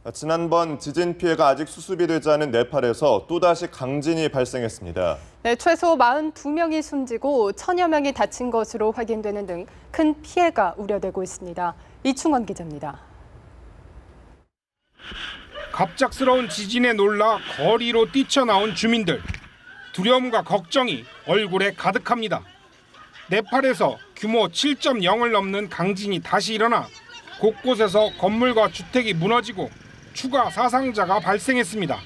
지난번 지진 피해가 아직 수습이 되지 않은 네팔에서 또다시 강진이 발생했습니다. 네, 최소 42명이 숨지고 1000여 명이 다친 것으로 확인되는 등 큰 피해가 우려되고 있습니다. 이충원 기자입니다. 갑작스러운 지진에 놀라 거리로 뛰쳐나온 주민들. 두려움과 걱정이 얼굴에 가득합니다. 네팔에서 규모 7.0을 넘는 강진이 다시 일어나 곳곳에서 건물과 주택이 무너지고 추가 사상자가 발생했습니다.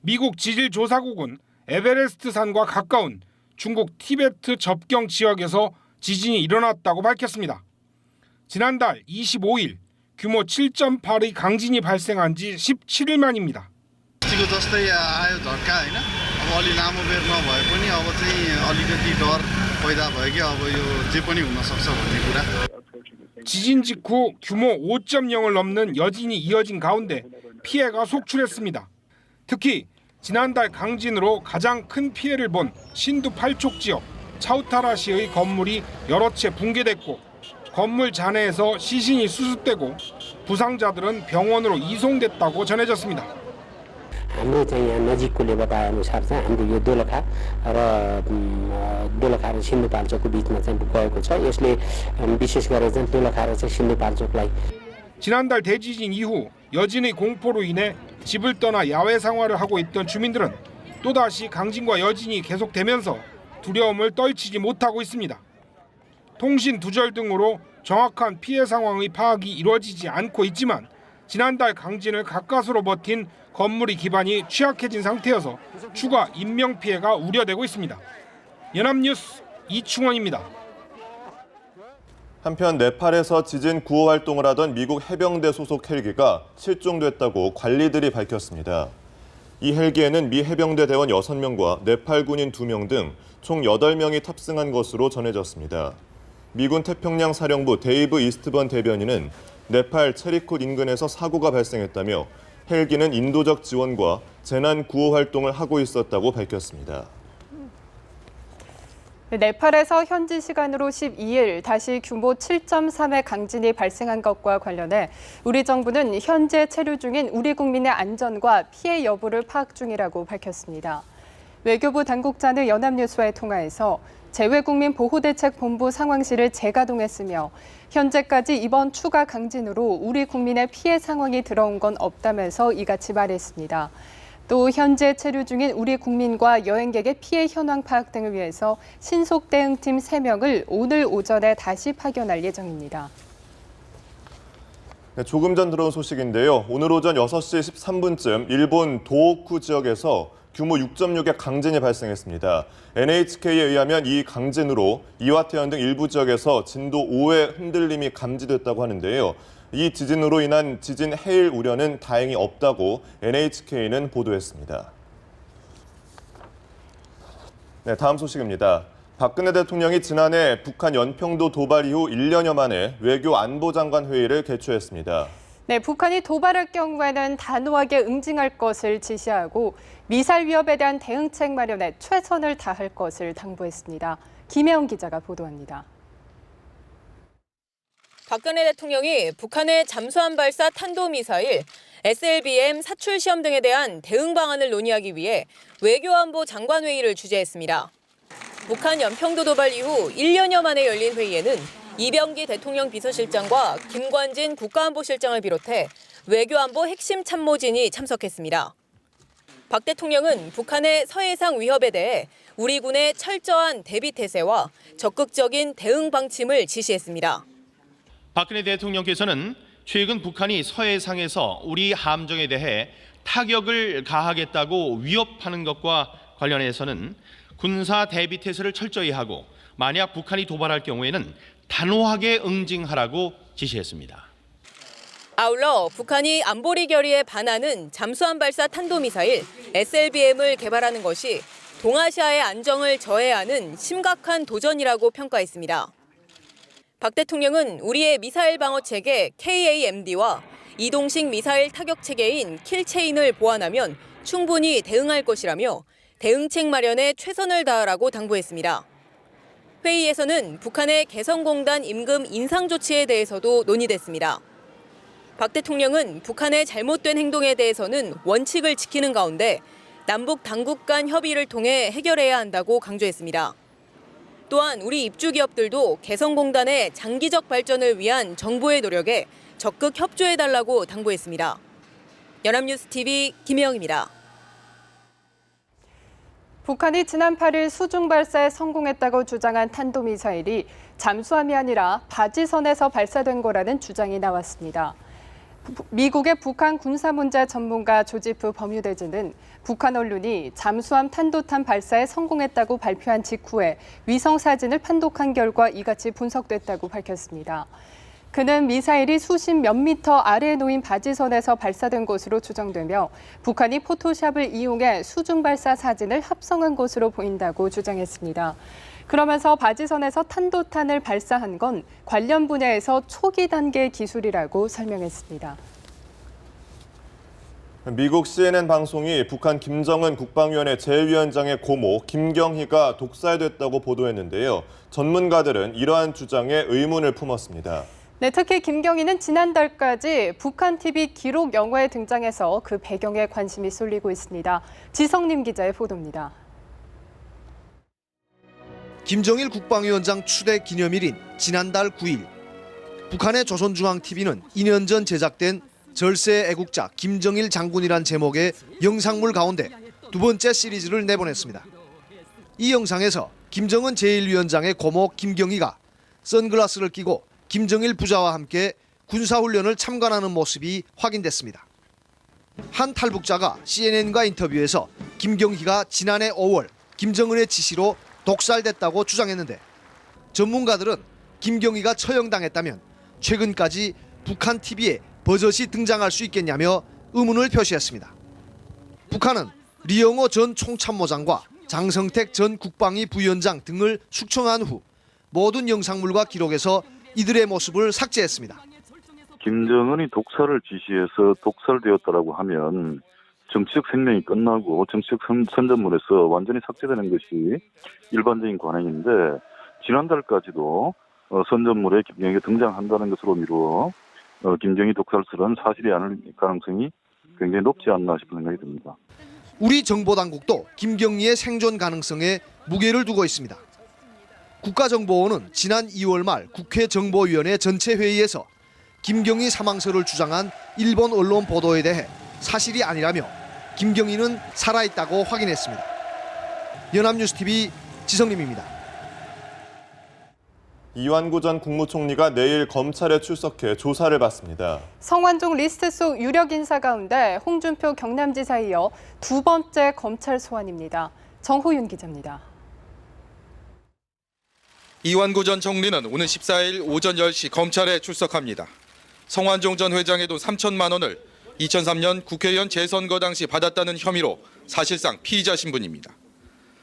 미국 지질조사국은 에베레스트 산과 가까운 중국 티베트 접경 지역에서 지진이 일어났다고 밝혔습니다. 지난달 25일 규모 7.8의 강진이 발생한 지 17일 만입니다. को जस्तै आयो झट्का हैन अब अलि लामो बेर नभए पनि अब चाहिँ अलिकति डर पैदा भयो कि अब यो जे पनि हुन सक्छ भन्ने कुरा. 지진 직후 규모 5.0을 넘는 여진이 이어진 가운데 피해가 속출했습니다. 특히 지난달 강진으로 가장 큰 피해를 본 신두 8촉 지역 차우타라시의 건물이 여러 채 붕괴됐고 건물 잔해에서 시신이 수습되고 부상자들은 병원으로 이송됐다고 전해졌습니다. हाम्रो चाहिँ यहाँ नजिककोले बताए अनुसार चाहिँ हाम्रो यो दोलखा र सिन्धुपाल्चोकको बिचमा चाहिँ गएको छ। यसले विशेष गरेर चाहिँ दोलखा र चाहिँ सिन्धुपाल्चोकलाई 지난달 대지진 이후 여진의 공포로 인해 집을 떠나 야외 생활을 하고 있던 주민들은 또다시 강진과 여진이 계속되면서 두려움을 떨치지 못하고 있습니다. 통신 두절 등으로 정확한 피해 상황의 파악이 이루어지지 않고 있지만 지난달 강진을 가까스로 버틴 건물의 기반이 취약해진 상태여서 추가 인명 피해가 우려되고 있습니다. 연합뉴스 이충원입니다. 한편 네팔에서 지진 구호 활동을 하던 미국 해병대 소속 헬기가 실종됐다고 관리들이 밝혔습니다. 이 헬기에는 미 해병대 대원 6명과 네팔 군인 2명 등 총 8명이 탑승한 것으로 전해졌습니다. 미군 태평양 사령부 데이브 이스트번 대변인은 네팔 체리콧 인근에서 사고가 발생했다며 헬기는 인도적 지원과 재난 구호 활동을 하고 있었다고 밝혔습니다. 네팔에서 현지 시간으로 12일 다시 규모 7.3의 강진이 발생한 것과 관련해 우리 정부는 현재 체류 중인 우리 국민의 안전과 피해 여부를 파악 중이라고 밝혔습니다. 외교부 당국자는 연합뉴스와의 통화에서 재외국민보호대책본부 상황실을 재가동했으며 현재까지 이번 추가 강진으로 우리 국민의 피해 상황이 들어온 건 없다면서 이같이 말했습니다. 또 현재 체류 중인 우리 국민과 여행객의 피해 현황 파악 등을 위해서 신속 대응팀 3명을 오늘 오전에 다시 파견할 예정입니다. 네, 조금 전 들어온 소식인데요. 오늘 오전 6시 13분쯤 일본 도호쿠 지역에서 규모 6.6의 강진이 발생했습니다. NHK에 의하면 이 강진으로 이와테현 등 일부 지역에서 진도 5의 흔들림이 감지됐다고 하는데요. 이 지진으로 인한 지진 해일 우려는 다행히 없다고 NHK는 보도했습니다. 네, 다음 소식입니다. 박근혜 대통령이 지난해 북한 연평도 도발 이후 1년여 만에 외교 안보장관 회의를 개최했습니다. 네, 북한이 도발할 경우에는 단호하게 응징할 것을 지시하고 미사일 위협에 대한 대응책 마련에 최선을 다할 것을 당부했습니다. 김혜영 기자가 보도합니다. 박근혜 대통령이 북한의 잠수함 발사 탄도미사일, SLBM 사출 시험 등에 대한 대응 방안을 논의하기 위해 외교안보 장관회의를 주재했습니다. 북한 연평도 도발 이후 1년여 만에 열린 회의에는 이병기 대통령 비서실장과 김관진 국가안보실장을 비롯해 외교안보 핵심 참모진이 참석했습니다. 박 대통령은 북한의 서해상 위협에 대해 우리 군의 철저한 대비 태세와 적극적인 대응 방침을 지시했습니다. 박근혜 대통령께서는 최근 북한이 서해상에서 우리 함정에 대해 타격을 가하겠다고 위협하는 것과 관련해서는 군사 대비 태세를 철저히 하고 만약 북한이 도발할 경우에는 단호하게 응징하라고 지시했습니다. 아울러 북한이 안보리 결의에 반하는 잠수함 발사 탄도미사일 SLBM을 개발하는 것이 동아시아의 안정을 저해하는 심각한 도전이라고 평가했습니다. 박 대통령은 우리의 미사일 방어 체계 KAMD와 이동식 미사일 타격 체계인 킬체인을 보완하면 충분히 대응할 것이라며 대응책 마련에 최선을 다하라고 당부했습니다. 회의에서는 북한의 개성공단 임금 인상 조치에 대해서도 논의됐습니다. 박 대통령은 북한의 잘못된 행동에 대해서는 원칙을 지키는 가운데 남북 당국 간 협의를 통해 해결해야 한다고 강조했습니다. 또한 우리 입주 기업들도 개성공단의 장기적 발전을 위한 정부의 노력에 적극 협조해달라고 당부했습니다. 연합뉴스TV 김혜영입니다. 북한이 지난 8일 수중 발사에 성공했다고 주장한 탄도미사일이 잠수함이 아니라 바지선에서 발사된 거라는 주장이 나왔습니다. 미국의 북한 군사 문제 전문가 조지프 버뮤대즈는 북한 언론이 잠수함 탄도탄 발사에 성공했다고 발표한 직후에 위성 사진을 판독한 결과 이같이 분석됐다고 밝혔습니다. 그는 미사일이 수십 몇 미터 아래에 놓인 바지선에서 발사된 것으로 추정되며 북한이 포토샵을 이용해 수중 발사 사진을 합성한 것으로 보인다고 주장했습니다. 그러면서 바지선에서 탄도탄을 발사한 건 관련 분야에서 초기 단계의 기술이라고 설명했습니다. 미국 CNN 방송이 북한 김정은 국방위원회 제1위원장의 고모 김경희가 독살됐다고 보도했는데요. 전문가들은 이러한 주장에 의문을 품었습니다. 네, 특히 김경희는 지난달까지 북한 TV 기록 영화에 등장해서 그 배경에 관심이 쏠리고 있습니다. 지성림 기자의 보도입니다. 김정일 국방위원장 추대 기념일인 지난달 9일 북한의 조선중앙TV는 2년 전 제작된 절세의 애국자 김정일 장군이란 제목의 영상물 가운데 두 번째 시리즈를 내보냈습니다. 이 영상에서 김정은 제1위원장의 고모 김경희가 선글라스를 끼고 김정일 부자와 함께 군사훈련을 참관하는 모습이 확인됐습니다. 한 탈북자가 CNN과 인터뷰에서 김경희가 지난해 5월 김정은의 지시로 독살됐다고 주장했는데 전문가들은 김경희가 처형당했다면 최근까지 북한 TV에 버젓이 등장할 수 있겠냐며 의문을 표시했습니다. 북한은 리영호 전 총참모장과 장성택 전 국방위 부위원장 등을 숙청한 후 모든 영상물과 기록에서 이들의 모습을 삭제했습니다. 김정은이 독살을 지시해서 독살되었다라고 하면 정치적 생명이 끝나고 정치적 선전물에서 완전히 삭제되는 것이 일반적인 관행인데 지난달까지도 선전물에 김경희가 등장한다는 것으로 미루어 김경희 독살설은 사실이 아닐 가능성이 굉장히 높지 않나 싶은 생각이 듭니다. 우리 정보당국도 김경희의 생존 가능성에 무게를 두고 있습니다. 국가정보원은 지난 2월 말 국회 정보위원회 전체 회의에서 김경희 사망설을 주장한 일본 언론 보도에 대해 사실이 아니라며 김경희는 살아있다고 확인했습니다. 연합뉴스TV 지성림입니다. 이완구 전 국무총리가 내일 검찰에 출석해 조사를 받습니다. 성완종 리스트 속 유력 인사 가운데 홍준표 경남지사에 이어 두 번째 검찰 소환입니다. 정호윤 기자입니다. 이완구 전 총리는 오는 14일 오전 10시 검찰에 출석합니다. 성완종 전 회장의 돈 3천만 원을 2003년 국회의원 재선거 당시 받았다는 혐의로 사실상 피의자 신분입니다.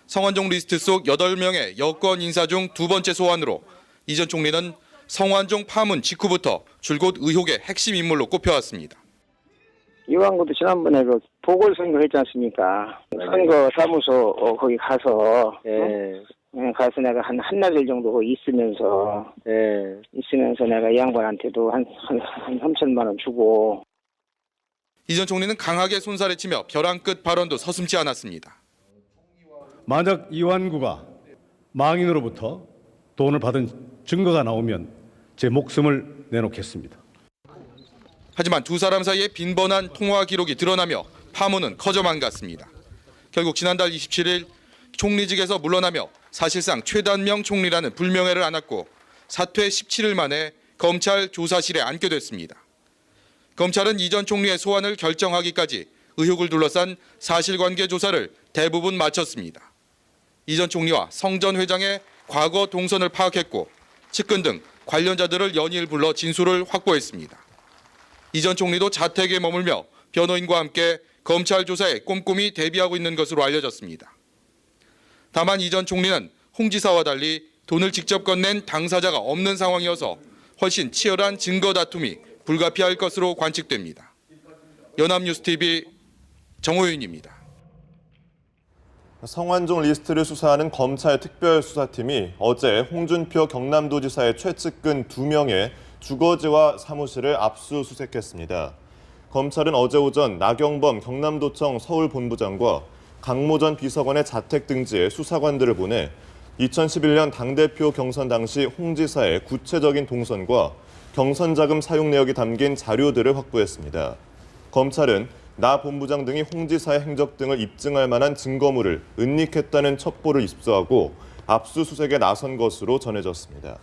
성완종 리스트 속 8명의 여권 인사 중 두 번째 소환으로 이 전 총리는 성완종 파문 직후부터 줄곧 의혹의 핵심 인물로 꼽혀왔습니다. 이완구도 지난번에 그 보궐선거 했지 않습니까? 선거 사무소 거기 가서 가서 내가 한 한나절 정도 거기 있으면서 내가 이 양반한테도 한 3천만 원 주고. 이 전 총리는 강하게 손살에 치며 벼랑 끝 발언도 서슴지 않았습니다. 만약 이완구가 망인으로부터 돈을 받은 증거가 나오면 제 목숨을 내놓겠습니다. 하지만 두 사람 사이에 빈번한 통화 기록이 드러나며 파문은 커져만 갔습니다. 결국 지난달 27일 총리직에서 물러나며 사실상 최단명 총리라는 불명예를 안았고 사퇴 17일 만에 검찰 조사실에 앉게 됐습니다. 검찰은 이 전 총리의 소환을 결정하기까지 의혹을 둘러싼 사실관계 조사를 대부분 마쳤습니다. 이 전 총리와 성 전 회장의 과거 동선을 파악했고 측근 등 관련자들을 연일 불러 진술을 확보했습니다. 이 전 총리도 자택에 머물며 변호인과 함께 검찰 조사에 꼼꼼히 대비하고 있는 것으로 알려졌습니다. 다만 이 전 총리는 홍 지사와 달리 돈을 직접 건넨 당사자가 없는 상황이어서 훨씬 치열한 증거 다툼이 불가피할 것으로 관측됩니다. 연합뉴스TV 정호윤입니다. 성완종 리스트를 수사하는 검찰 특별수사팀이 어제 홍준표 경남도지사의 최측근 2명의 주거지와 사무실을 압수수색했습니다. 검찰은 어제 오전 나경범 경남도청 서울본부장과 강모 전 비서관의 자택 등지에 수사관들을 보내 2011년 당대표 경선 당시 홍 지사의 구체적인 동선과 경선 자금 사용 내역이 담긴 자료들을 확보했습니다. 검찰은 나 본부장 등이 홍 지사의 행적 등을 입증할 만한 증거물을 은닉했다는 첩보를 입수하고 압수수색에 나선 것으로 전해졌습니다.